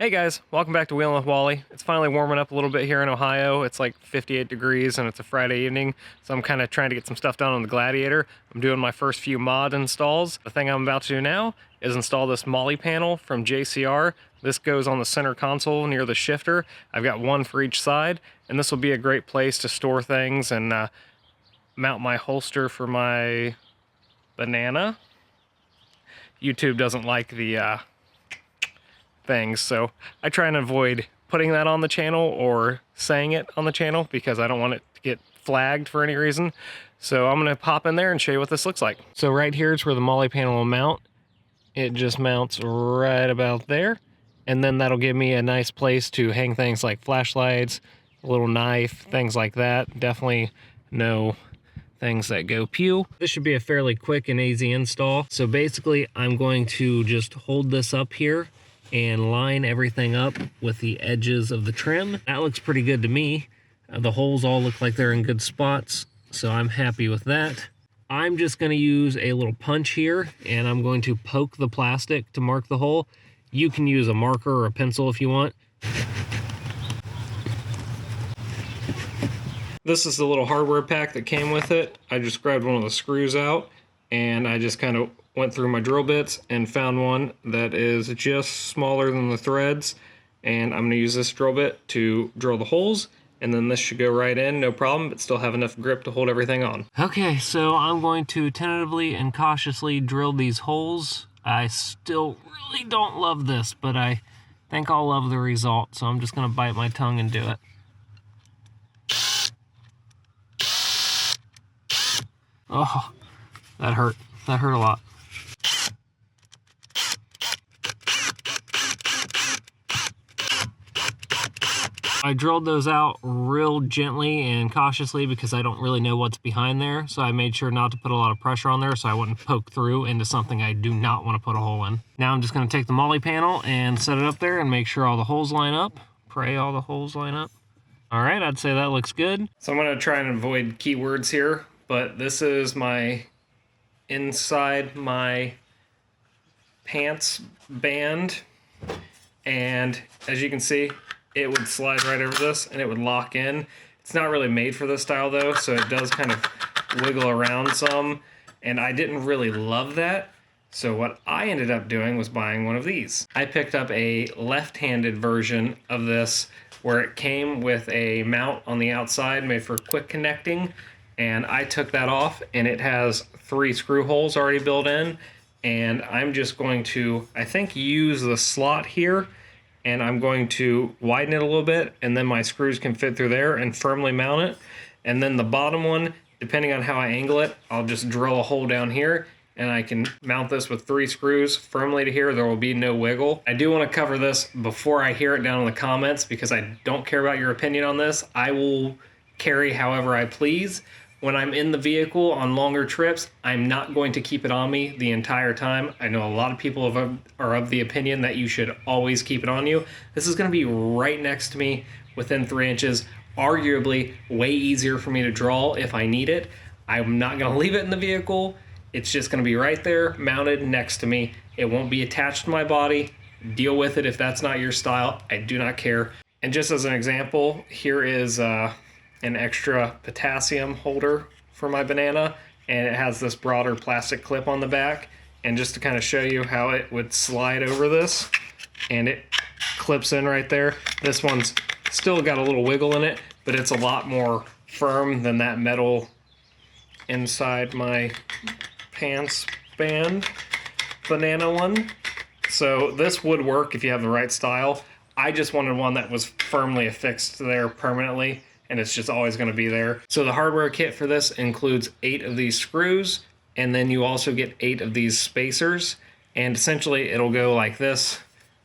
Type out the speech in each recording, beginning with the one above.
Hey guys, welcome back to Wheelin' with Wally. It's finally warming up a little bit here in Ohio. It's like 58 degrees and it's a Friday evening, so I'm kind of trying to get some stuff done on the Gladiator. I'm doing my first few mod installs. The thing I'm about to do now is install this MOLLE panel from JCR. This goes on the center console near the shifter. I've got one for each side, and this will be a great place to store things and mount my holster for my banana. YouTube doesn't like the things, so I try and avoid putting that on the channel or saying it on the channel because I don't want it to get flagged for any reason. So I'm gonna pop in there and show you what this looks like. So right here is where the MOLLE panel will mount. It just mounts right about there, and then that'll give me a nice place to hang things like flashlights, a little knife, things like that. Definitely no things that go pew. This should be a fairly quick and easy install. So basically I'm going to just hold this up here and line everything up with the edges of the trim. That looks pretty good to me. The holes all look like they're in good spots, so I'm happy with that. I'm just gonna use a little punch here, and I'm going to poke the plastic to mark the hole. You can use a marker or a pencil if you want. This is the little hardware pack that came with it. I just grabbed one of the screws out, and I just kind of went through my drill bits and found one that is just smaller than the threads, and I'm going to use this drill bit to drill the holes, and then this should go right in, no problem, but still have enough grip to hold everything on. Okay, so I'm going to tentatively and cautiously drill these holes. I still really don't love this, but I think I'll love the result, so I'm just going to bite my tongue and do it. Oh, that hurt. That hurt a lot. I drilled those out real gently and cautiously because I don't really know what's behind there, so I made sure not to put a lot of pressure on there so I wouldn't poke through into something I do not want to put a hole in. Now I'm just going to take the MOLLE panel and set it up there and make sure all the holes line up. Pray all the holes line up. All right, I'd say that looks good. So I'm going to try and avoid keywords here, but this is my inside my pants band, and as you can see, it would slide right over this and it would lock in. It's not really made for this style though, so it does kind of wiggle around some, and I didn't really love that. So what I ended up doing was buying one of these. I picked up a left-handed version of this where it came with a mount on the outside made for quick connecting, and I took that off, and it has 3 screw holes already built in, and I'm just going to, I think, use the slot here, and I'm going to widen it a little bit, and then my screws can fit through there and firmly mount it. And then the bottom one, depending on how I angle it, I'll just drill a hole down here, and I can mount this with 3 screws firmly to here. There will be no wiggle. I do want to cover this before I hear it down in the comments because I don't care about your opinion on this. I will carry however I please. When I'm in the vehicle on longer trips, I'm not going to keep it on me the entire time. I know a lot of people are of the opinion that you should always keep it on you. This is going to be right next to me within 3 inches, arguably way easier for me to draw if I need it. I'm not going to leave it in the vehicle. It's just going to be right there, mounted next to me. It won't be attached to my body. Deal with it if that's not your style. I do not care. And just as an example, here is an extra potassium holder for my banana, and it has this broader plastic clip on the back. And just to kind of show you how it would slide over this, and it clips in right there. This one's still got a little wiggle in it, but it's a lot more firm than that metal inside my pants band banana one. So this would work if you have the right style. I just wanted one that was firmly affixed there permanently, and it's just always going to be there. So the hardware kit for this includes 8 of these screws, and then you also get 8 of these spacers, and essentially it'll go like this.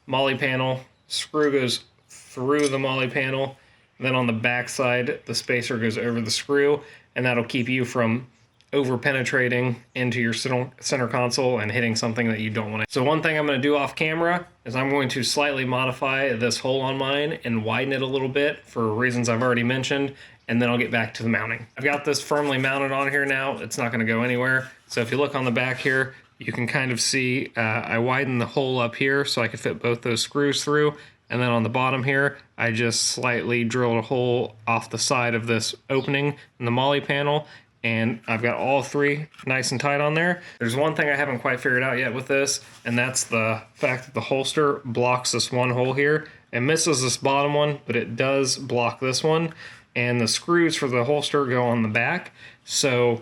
MOLLE panel, screw goes through the MOLLE panel, then on the back side the spacer goes over the screw, and that'll keep you from over penetrating into your center console and hitting something that you don't want to. So one thing I'm going to do off camera is I'm going to slightly modify this hole on mine and widen it a little bit for reasons I've already mentioned, and then I'll get back to the mounting. I've got this firmly mounted on here now. It's not going to go anywhere. So if you look on the back here, you can kind of see I widened the hole up here so I could fit both those screws through, And then on the bottom here, I just slightly drilled a hole off the side of this opening in the MOLLE panel, and I've got all three nice and tight on there. There's one thing I haven't quite figured out yet with this, and that's the fact that the holster blocks this one hole here. It misses this bottom one, but it does block this one. And the screws for the holster go on the back. So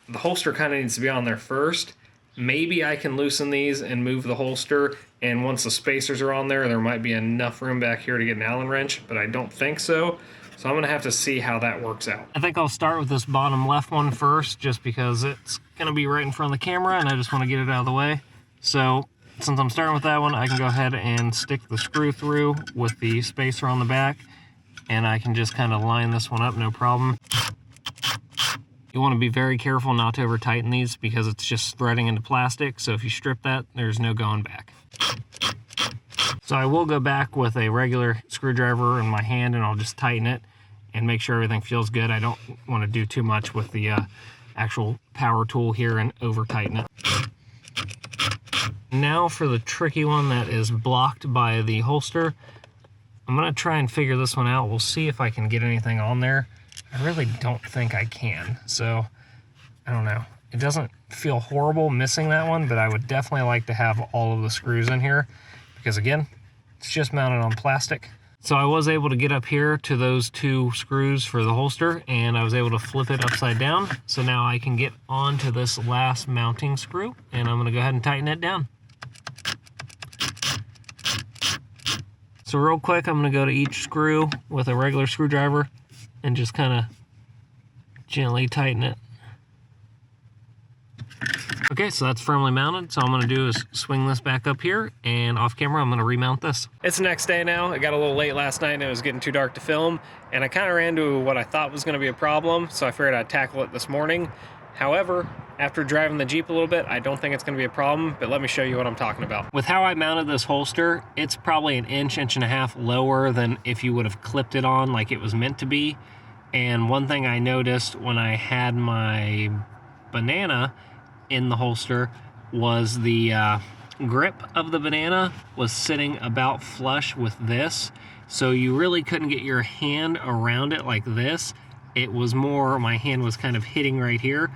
the holster kind of needs to be on there first. Maybe I can loosen these and move the holster, and once the spacers are on there, there might be enough room back here to get an Allen wrench, but I don't think so. So I'm gonna have to see how that works out. I think I'll start with this bottom left one first, just because it's gonna be right in front of the camera and I just wanna get it out of the way. So since I'm starting with that one, I can go ahead and stick the screw through with the spacer on the back, and I can just kind of line this one up, no problem. You want to be very careful not to over tighten these because it's just threading into plastic, so if you strip that, there's no going back. So I will go back with a regular screwdriver in my hand and I'll just tighten it and make sure everything feels good. I don't want to do too much with the actual power tool here and over tighten it. Now for the tricky one that is blocked by the holster. I'm going to try and figure this one out. We'll see if I can get anything on there. I really don't think I can, so I don't know. It doesn't feel horrible missing that one, but I would definitely like to have all of the screws in here because, again, it's just mounted on plastic. So I was able to get up here to those two screws for the holster, and I was able to flip it upside down. So now I can get onto this last mounting screw, and I'm going to go ahead and tighten it down. So real quick, I'm going to go to each screw with a regular screwdriver and just kind of gently tighten it. Okay, so that's firmly mounted. So all I'm going to do is swing this back up here, and off camera I'm going to remount this. It's the next day now. It got a little late last night and it was getting too dark to film, and I kind of ran into what I thought was going to be a problem, so I figured I'd tackle it this morning. However, after driving the Jeep a little bit, I don't think it's going to be a problem, but let me show you what I'm talking about. With how I mounted this holster, it's probably an inch and a half lower than if you would have clipped it on like it was meant to be. And one thing I noticed when I had my banana in the holster was the grip of the banana was sitting about flush with this. So you really couldn't get your hand around it like this. It was more, my hand was kind of hitting right here.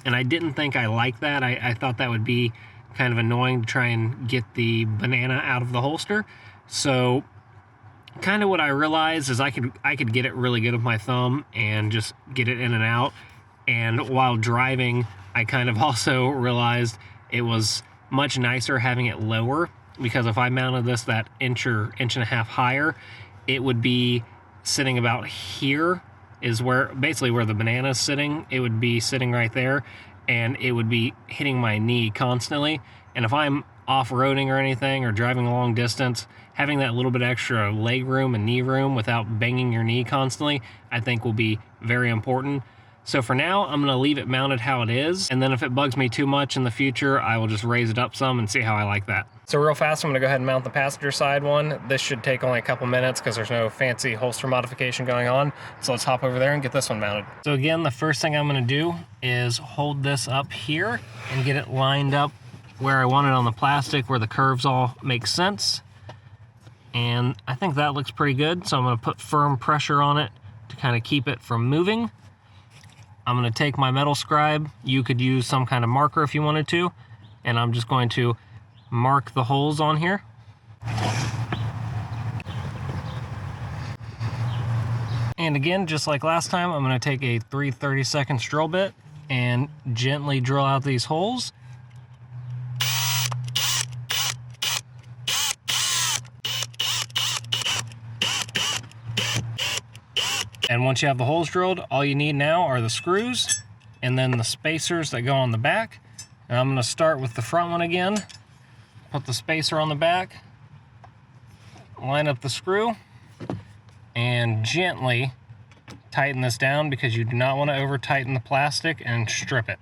And I didn't think I liked that. I thought that would be kind of annoying to try and get the banana out of the holster. So kind of what I realized is I could get it really good with my thumb and just get it in and out. And while driving, I kind of also realized it was much nicer having it lower, because if I mounted this that inch or inch and a half higher, it would be sitting about here, is where basically where the banana is sitting. It would be sitting right there, and it would be hitting my knee constantly. And if I'm off-roading or anything or driving a long distance, having that little bit extra leg room and knee room without banging your knee constantly, I think will be very important. So for now, I'm going to leave it mounted how it is, and then if it bugs me too much in the future, I will just raise it up some and see how I like that. So real fast, I'm going to go ahead and mount the passenger side one. This should take only a couple minutes because there's no fancy holster modification going on. So let's hop over there and get this one mounted. So again, the first thing I'm going to do is hold this up here and get it lined up where I want it on the plastic, where the curves all make sense. And I think that looks pretty good. So I'm going to put firm pressure on it to kind of keep it from moving. I'm going to take my metal scribe. You could use some kind of marker if you wanted to. And I'm just going to mark the holes on here. And again, just like last time, I'm going to take a 3/32 drill bit and gently drill out these holes. And once you have the holes drilled, all you need now are the screws and then the spacers that go on the back. And I'm going to start with the front one again. Put the spacer on the back, line up the screw, and gently tighten this down because you do not want to over tighten the plastic and strip it.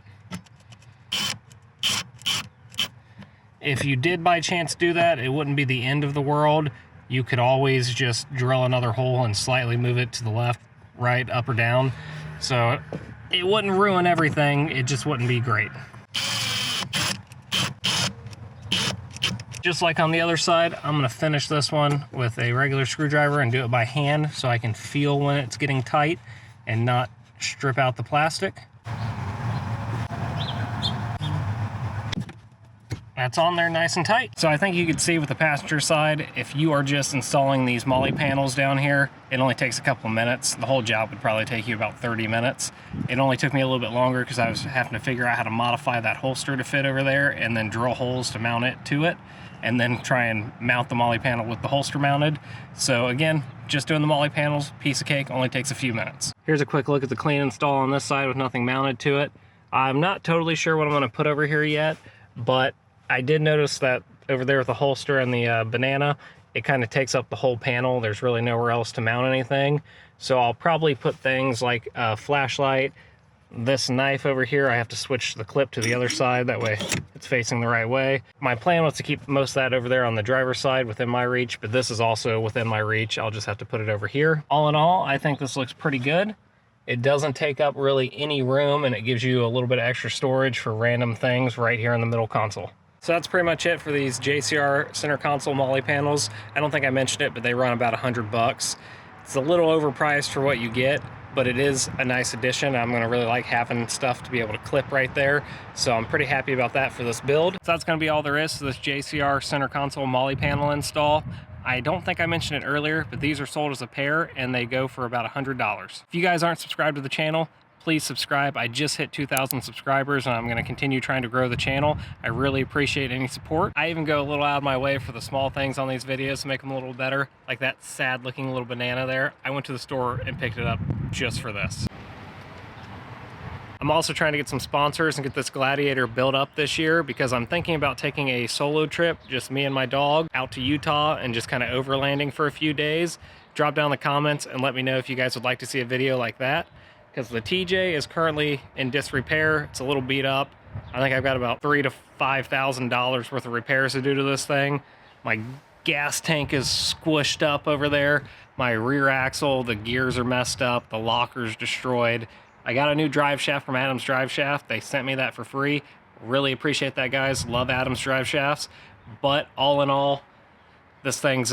If you did by chance do that, it wouldn't be the end of the world. You could always just drill another hole and slightly move it to the left, right, up or down. So it wouldn't ruin everything, it just wouldn't be great. Just like on the other side, I'm gonna finish this one with a regular screwdriver and do it by hand so I can feel when it's getting tight and not strip out the plastic. That's on there nice and tight. So I think you could see with the passenger side, if you are just installing these MOLLE panels down here, it only takes a couple of minutes. The whole job would probably take you about 30 minutes. It only took me a little bit longer because I was having to figure out how to modify that holster to fit over there and then drill holes to mount it to it, and then try and mount the MOLLE panel with the holster mounted. So again, just doing the MOLLE panels, piece of cake, only takes a few minutes. Here's a quick look at the clean install on this side with nothing mounted to it. I'm not totally sure what I'm gonna put over here yet, but I did notice that over there with the holster and the banana, it kind of takes up the whole panel. There's really nowhere else to mount anything. So I'll probably put things like a flashlight, this knife over here. I have to switch the clip to the other side. That way it's facing the right way. My plan was to keep most of that over there on the driver's side within my reach, but this is also within my reach. I'll just have to put it over here. All in all, I think this looks pretty good. It doesn't take up really any room, and it gives you a little bit of extra storage for random things right here in the middle console. So that's pretty much it for these JCR center console MOLLE panels. I don't think I mentioned it, but they run about $100. It's a little overpriced for what you get, but it is a nice addition. I'm gonna really like having stuff to be able to clip right there. So I'm pretty happy about that for this build. So that's gonna be all there is to this JCR center console MOLLE panel install. I don't think I mentioned it earlier, but these are sold as a pair and they go for about $100. If you guys aren't subscribed to the channel, please subscribe. I just hit 2,000 subscribers and I'm going to continue trying to grow the channel. I really appreciate any support. I even go a little out of my way for the small things on these videos to make them a little better, like that sad looking little banana there. I went to the store and picked it up just for this. I'm also trying to get some sponsors and get this Gladiator built up this year because I'm thinking about taking a solo trip, just me and my dog, out to Utah and just kind of overlanding for a few days. Drop down in the comments and let me know if you guys would like to see a video like that. Because the TJ is currently in disrepair. It's a little beat up. I think I've got about $3,000 to $5,000 worth of repairs to do to this thing. My gas tank is squished up over there. My rear axle, the gears are messed up. The locker's destroyed. I got a new drive shaft from Adams Drive Shaft. They sent me that for free. Really appreciate that, guys. Love Adams Drive Shafts. But all in all, this thing's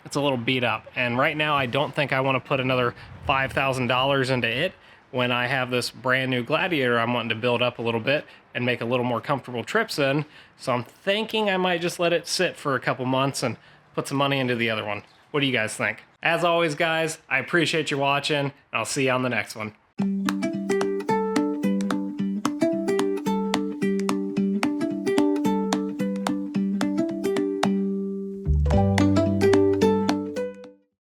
it's a little beat up, and right now I don't think I want to put another $5,000 into it when I have this brand new Gladiator I'm wanting to build up a little bit and make a little more comfortable trips in. So I'm thinking I might just let it sit for a couple months and put some money into the other one. What do you guys think? As always, guys, I appreciate you watching, and I'll see you on the next one.